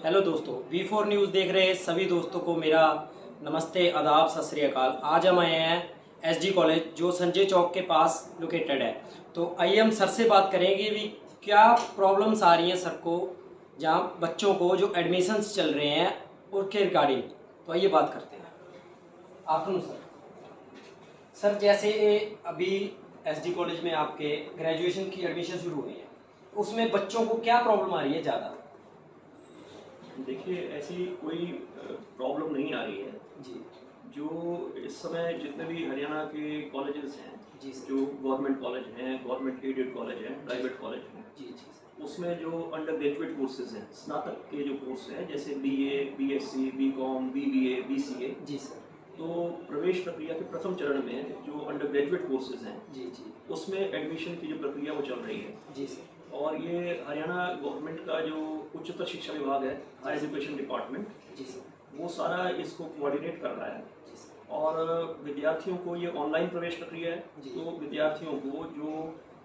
Hello दोस्तों, V4 news देख रहे सभी दोस्तों को मेरा नमस्ते, आदाब, सत श्री अकाल। आज हम आए हैं SG कॉलेज जो संजय चौक के पास लोकेटेड है। तो आइए हम सर से बात करेंगे भी क्या प्रॉब्लम्स आ रही हैं सर को, जहाँ बच्चों को जो एडमिशन्स चल रहे हैं उनके रिगार्डिंग। तो आइए बात करते हैं। आफ्टरनून सर, जैसे अभी SG कॉलेज में आपके ग्रेजुएशन की एडमिशन शुरू हुई है, उसमें बच्चों को क्या प्रॉब्लम आ रही है ज़्यादा? देखिए, ऐसी कोई प्रॉब्लम नहीं आ रही है जी जो इस समय जितने भी हरियाणा के कॉलेजेस हैं जी सर। जो गवर्नमेंट कॉलेज हैं, गवर्नमेंट एडेड कॉलेज हैं, प्राइवेट कॉलेज हैं, जी जी सर। उसमें जो अंडर ग्रेजुएट कोर्सेज हैं, स्नातक के जो कोर्स हैं जैसे BA, BSc, BCom, BBA, BCA, जी सर। तो प्रवेश प्रक्रिया के प्रथम चरण में जो अंडर ग्रेजुएट कोर्सेज हैं जी जी उसमें एडमिशन की जो प्रक्रिया वो चल रही है। जी सर। और ये हरियाणा गवर्नमेंट का जो उच्चतर शिक्षा विभाग है, हायर एजुकेशन डिपार्टमेंट, जी सर। वो सारा इसको कोऑर्डिनेट कर रहा है। जी सर। और विद्यार्थियों को ये ऑनलाइन प्रवेश प्रक्रिया है, जी। तो विद्यार्थियों को जो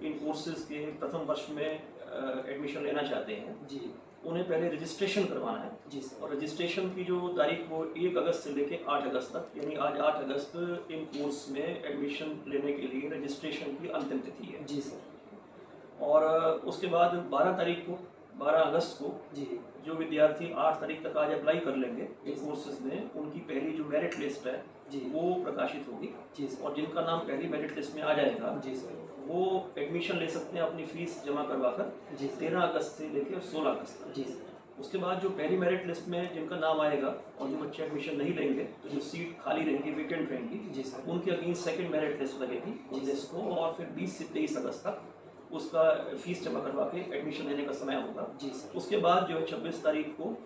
इन कोर्सेज के प्रथम वर्ष में एडमिशन लेना चाहते हैं जी उन्हें पहले रजिस्ट्रेशन करवाना है। जी सर। और रजिस्ट्रेशन की जो तारीख वो 1 अगस्त से लेकर 8 अगस्त तक, यानी आज 8 अगस्त इन कोर्स में एडमिशन लेने के लिए रजिस्ट्रेशन की अंतिम तिथि है। जी सर। और उसके बाद 12 अगस्त को जी जो विद्यार्थी 8 तारीख तक आज अप्लाई कर लेंगे इन कोर्सेज में, उनकी पहली जो मेरिट लिस्ट है जी वो प्रकाशित होगी। जी सर। और जिनका नाम पहली मेरिट लिस्ट में आ जाएगा जी सर। वो एडमिशन ले सकते हैं अपनी फीस जमा करवा कर जी सर। 13 अगस्त से लेकर 16 अगस्त तक। जी सर। उसके बाद जो पहली मेरिट लिस्ट में जिनका नाम आएगा और जो बच्चे एडमिशन नहीं लेंगे, तो जो सीट खाली रहेंगी, वेकेंट रहेंगी, जी सर। उनके अगेंस्ट सेकंड मेरिट लिस्ट लगेगी उस लिस्ट को, और फिर 20 से 23 अगस्त तक उसका फीस जमा करवा के एडमिशन लेने का समय होगा। जी सर। उसके बाद जो है 26 तारीख को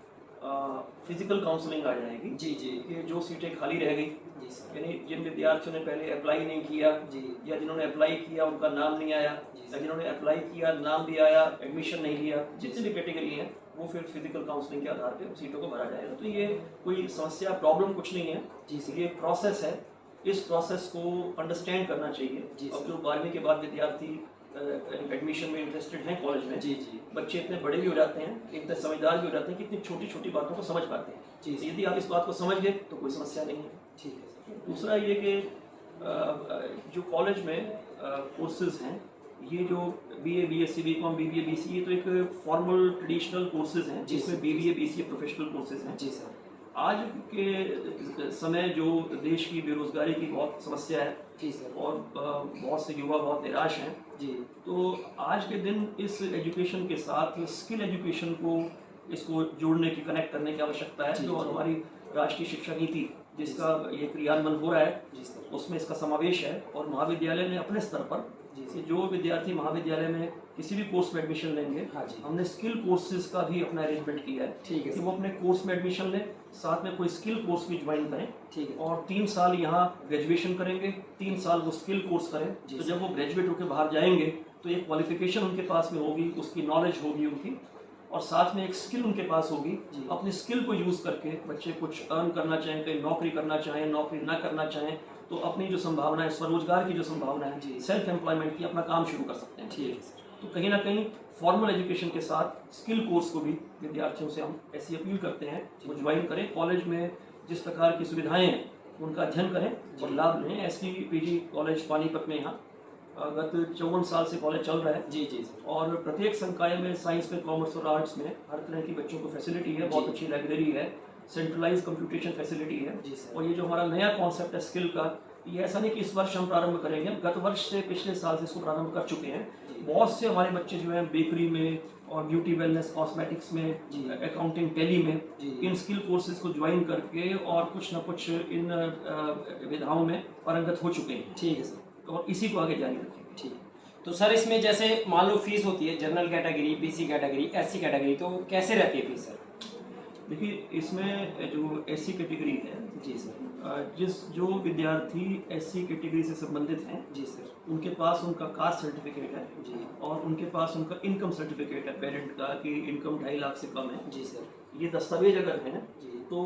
फिजिकल काउंसलिंग आ जाएगी जी जी कि जो सीटें खाली रह गई, जी सर। यानी जिन विद्यार्थियों ने पहले अप्लाई नहीं किया जी या जिन्होंने अप्लाई किया उनका नाम नहीं आया, जी या जिन्होंने अप्लाई किया नाम भी आया एडमिशन नहीं लिया, जितनी भी कैटेगरी है वो फिर फिजिकल काउंसलिंग के आधार पे सीटों को भरा जाएगा। तो ये कोई समस्या प्रॉब्लम कुछ नहीं है, जी सर। ये प्रोसेस है। इस प्रोसेस को अंडरस्टैंड करना चाहिए। जी अब सर। जो 12वीं के बाद विद्यार्थी एडमिशन में इंटरेस्टेड हैं कॉलेज में, जी जी बच्चे इतने बड़े भी हो जाते हैं, इतने समझदार भी हो जाते हैं कि इतनी छोटी छोटी बातों को समझ पाते हैं। जी तो यदि आप इस बात को समझ गए तो कोई समस्या नहीं है। ठीक है सर। दूसरा ये कि जो कॉलेज में कोर्सेज हैं, ये जो BA, BSc, BCom, BBA, BCA, ये तो एक फॉर्मल ट्रेडिशनल कोर्सेज हैं जिसमें BBA, BCA प्रोफेशनल कोर्सेज हैं। जी सर। आज के समय जो देश की बेरोजगारी की बहुत समस्या है जी सर। और बहुत से युवा बहुत निराश हैं, जी तो आज के दिन इस एजुकेशन के साथ स्किल एजुकेशन को इसको जोड़ने की, कनेक्ट करने की आवश्यकता है। जी, जो जी। हमारी राष्ट्रीय शिक्षा नीति जिसका ये क्रियान्वयन हो रहा है जी सर। उसमें इसका समावेश है। और महाविद्यालय ने अपने स्तर पर जी कि सर। जो विद्यार्थी महाविद्यालय में किसी भी कोर्स में एडमिशन लेंगे, हाँ जी। हमने स्किल कोर्सेज का भी अपना अरेंजमेंट किया है ठीक है कि सर। वो अपने कोर्स में एडमिशन लें, साथ में कोई स्किल कोर्स भी ज्वाइन करें, ठीक है। और 3 साल यहाँ ग्रेजुएशन करेंगे, 3 साल वो स्किल कोर्स करें। जी तो सर। जब वो ग्रेजुएट होकर बाहर जाएंगे तो एक क्वालिफिकेशन उनके पास में होगी, उसकी नॉलेज होगी उनकी, और साथ में एक स्किल उनके पास होगी। जी। अपनी स्किल को यूज़ करके बच्चे कुछ अर्न करना चाहें, कहीं नौकरी करना चाहें, नौकरी ना करना चाहें, तो अपनी जो संभावना है, स्वरोजगार की जो संभावना है, जी। सेल्फ एम्प्लॉयमेंट की, अपना काम शुरू कर सकते हैं। ठीक है सर। तो कहीं ना कहीं फॉर्मल एजुकेशन के साथ स्किल कोर्स को भी विद्यार्थियों से हम ऐसी अपील करते हैं वो ज्वाइन करें। कॉलेज में जिस प्रकार की सुविधाएं हैं उनका अध्ययन करें और लाभ लें। STPG कॉलेज पानीपत में यहाँ गत 54 साल से कॉलेज चल रहा है। जी जी सर। और प्रत्येक संकाय में साइंस में, कॉमर्स और आर्ट्स में हर तरह की बच्चों को फैसिलिटी है, बहुत जी। अच्छी लाइब्रेरी है, सेंट्रलाइज कंप्यूटेशन फैसिलिटी है। जी सर। और ये जो हमारा नया कॉन्सेप्ट है स्किल का, ये ऐसा नहीं कि इस वर्ष हम प्रारंभ करेंगे, हम गत वर्ष से, पिछले साल से इसको प्रारंभ कर चुके हैं। जी। बहुत से हमारे बच्चे जो हैं बेकरी में और ब्यूटी वेलनेस कॉस्मेटिक्स में, जी। अकाउंटिंग, टैली में, जी। इन स्किल कोर्सेज को ज्वाइन करके और कुछ ना कुछ इन विधाओं में पारंगत हो चुके हैं। ठीक है सर। और इसी को आगे जारी रखेंगे। ठीक है। तो सर इसमें जैसे मान लो फीस होती है general category, BC category, SC category, तो कैसे रहती है फीस सर? देखिए, इसमें जो SC कैटेगरी है, जी सर। जो विद्यार्थी SC कैटेगरी से संबंधित हैं, जी सर। उनके पास उनका कास्ट सर्टिफिकेट है जी। और उनके पास उनका इनकम सर्टिफिकेट है पेरेंट का कि इनकम 2.5 लाख से कम है। जी सर। ये दस्तावेज अगर हैं जी तो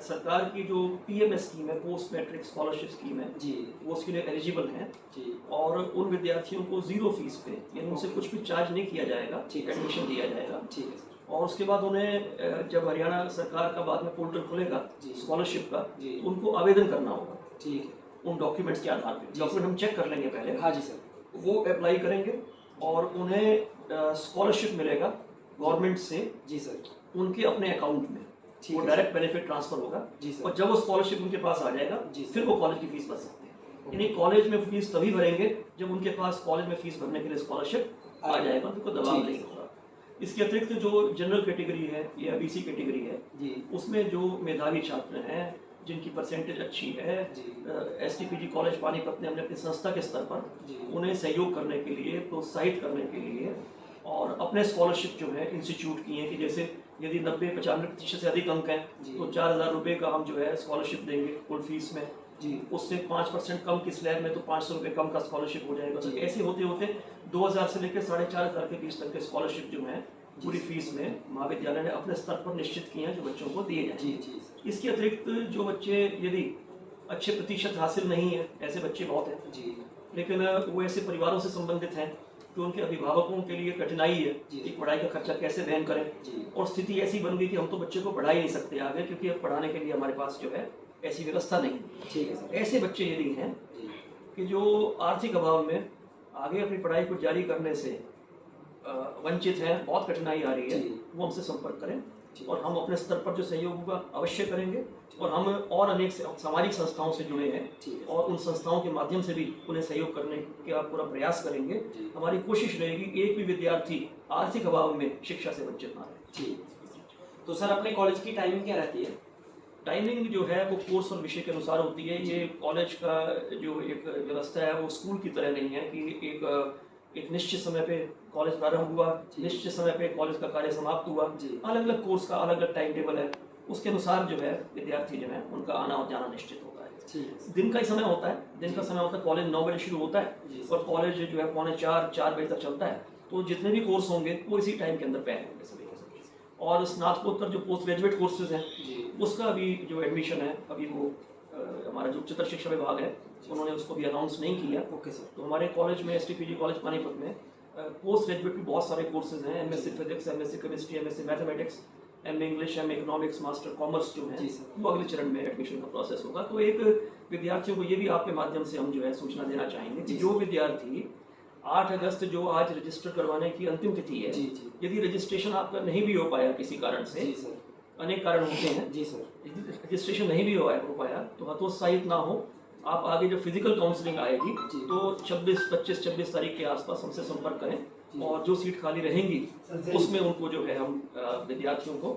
सरकार की जो PMS स्कीम है, पोस्ट मैट्रिक स्कॉलरशिप स्कीम है, जी वो उसके लिए एलिजिबल हैं। जी। और उन विद्यार्थियों को 0 फीस पे, यानी उनसे कुछ भी चार्ज नहीं किया जाएगा, ठीक है। एडमिशन दिया जाएगा। ठीक है सर। और उसके बाद उन्हें जब हरियाणा सरकार का बाद में पोर्टल खुलेगा जी। स्कॉलरशिप का, जी। तो उनको आवेदन करना होगा ठीक है। उन डॉक्यूमेंट्स के आधार पे। जी, डॉक्यूमेंट हम चेक कर लेंगे पहले, हाँ जी सर। वो अप्लाई करेंगे और उन्हें स्कॉलरशिप मिलेगा गवर्नमेंट से जी सर। उनके अपने अकाउंट में। ठीक वो है डायरेक्ट बेनिफिट ट्रांसफर होगा जी सर। और जब वो स्कॉलरशिप उनके पास आ जाएगा जी सर। फिर वो कॉलेज की फीस भर सकते हैं। यानी कॉलेज में फीस तभी भरेंगे जब उनके पास कॉलेज में फीस भरने के लिए स्कॉलरशिप आ जाएगा, उनको दबाव ठीक है। नहीं होगा। इसके अतिरिक्त जो जनरल कैटेगरी है या बीसी कैटेगरी है, जी उसमें जो मेधावी छात्र हैं जिनकी परसेंटेज अच्छी है, जी एसटीपीजी कॉलेज पानीपत ने अपने संस्था के स्तर पर जी उन्हें सहयोग करने के लिए, प्रोत्साहित करने के लिए और अपने स्कॉलरशिप जो है इंस्टीट्यूट किए हैं कि जैसे यदि 90-95% से अधिक अंक हैं जी। तो 4,000 रुपये का हम जो है स्कॉलरशिप देंगे कुल फीस में। जी उससे 5% कम की स्लैब में तो 500 रुपये कम का स्कॉलरशिप हो जाएगा। तो जी। ऐसे होते होते 2,000 से लेकर 4,500 के बीच तक के स्कॉलरशिप जो है पूरी फीस में महाविद्यालय ने अपने स्तर पर निश्चित किए हैं जो बच्चों को दिए जी जाएंगे। जी सर। इसके अतिरिक्त जो बच्चे यदि अच्छे प्रतिशत हासिल नहीं है, ऐसे बच्चे बहुत हैं, जी लेकिन वो ऐसे परिवारों से संबंधित हैं कि उनके अभिभावकों के लिए कठिनाई है जी। कि पढ़ाई का खर्चा कैसे वहन करें, जी और स्थिति ऐसी बन गई कि हम तो बच्चे को पढ़ा ही नहीं सकते आगे, क्योंकि अब पढ़ाने के लिए हमारे पास जो है ऐसी व्यवस्था नहीं। ठीक है सर। ऐसे बच्चे यदि हैं जी कि जो आर्थिक अभाव में आगे अपनी पढ़ाई को जारी करने से वंचित हैं, बहुत कठिनाई आ रही है, जी। वो हमसे संपर्क करें ठीक और हम अपने स्तर पर जो सहयोग होगा अवश्य करेंगे। और हम और अनेक सामाजिक संस्थाओं से जुड़े हैं ठीक है और उन संस्थाओं के माध्यम से भी उन्हें सहयोग करने का पूरा प्रयास करेंगे। जी। हमारी कोशिश रहेगी एक भी विद्यार्थी आर्थिक अभाव में शिक्षा से वंचित ना रहे। ठीक। तो सर अपने कॉलेज की टाइमिंग क्या रहती है? टाइमिंग जो है वो कोर्स और विषय के अनुसार होती है। ये कॉलेज का जो एक व्यवस्था है वो स्कूल की तरह नहीं है कि एक निश्चित समय पे कॉलेज प्रारंभ हुआ, जी। निश्चित समय पे कॉलेज का कार्य समाप्त हुआ। जी। अलग अलग कोर्स का अलग अलग टाइम टेबल है, उसके अनुसार जो है विद्यार्थी जो है उनका आना और जाना निश्चित होता है। ठीक है दिन का ही समय होता है, दिन का जी। समय होता है, कॉलेज 9 बजे शुरू होता जी है सर। और कॉलेज जो है 3:45-4 बजे तक चलता है। तो जितने भी कोर्स होंगे वो इसी टाइम के अंदर पैक होंगे सभी के सभी। और स्नातकोत्तर जो पोस्ट ग्रेजुएट कोर्सेज हैं जी उसका अभी जो एडमिशन है अभी वो हमारा जो उच्चतर शिक्षा विभाग है उन्होंने उसको भी अनाउंस नहीं किया। Okay sir. तो हमारे कॉलेज में एसटीपीजी कॉलेज पानीपत में पोस्ट ग्रेजुएट भी बहुत सारे कोर्सेज हैं। MSc physics, MSc chemistry, MSc mathematics, MA English, MA economics, master commerce जो है जी सर। वो अगले चरण में एडमिशन का प्रोसेस होगा। तो एक विद्यार्थियों को ये भी आपके माध्यम से हम जो है सूचना देना चाहेंगे कि जी जो विद्यार्थी 8 अगस्त जो आज रजिस्टर करवाने की अंतिम तिथि है, जी जी यदि रजिस्ट्रेशन आपका नहीं भी हो पाया किसी कारण से, जी सर। अनेक कारण होते हैं, जी सर। यदि रजिस्ट्रेशन नहीं भी हो पाया तो हतोत्साहित ना हो। आप आगे जो फिजिकल काउंसलिंग आएगी जी। तो 25 तारीख के आसपास हमसे संपर्क जी। करें और जो सीट खाली रहेंगी उसमें उनको जो है हम विद्यार्थियों को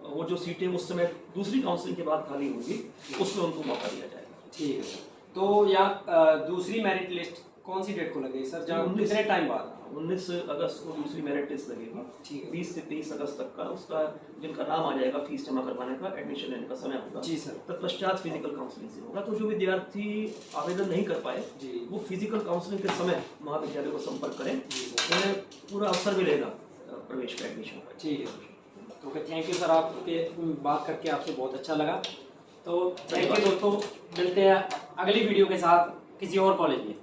वो जो सीटें उस समय दूसरी काउंसलिंग के बाद खाली होंगी उसमें उनको मौका दिया जाएगा। ठीक है सर। तो यहाँ दूसरी मेरिट लिस्ट कौन सी डेट को लगेगी सर? जहाँ 19 कितने टाइम बाद? 19 अगस्त को दूसरी मेरिट लिस्ट लगेगी। ठीक है। 20 से 23 अगस्त तक का उसका जिनका नाम आ जाएगा फीस जमा करवाने का एडमिशन लेने का समय होगा। जी सर। तत्पश्चात फिजिकल काउंसलिंग से होगा। तो जो विद्यार्थी आवेदन नहीं कर पाए जी वो फिजिकल काउंसलिंग के समय महाविद्यालय को संपर्क करें, जी सर। उन्हें पूरा अवसर मिलेगा प्रवेश का, एडमिशन का। ठीक है। Okay, thank you sir. आपके बात करके आपसे बहुत अच्छा लगा। तो थैंक यू दोस्तों, मिलते हैं अगली वीडियो के साथ किसी और कॉलेज में।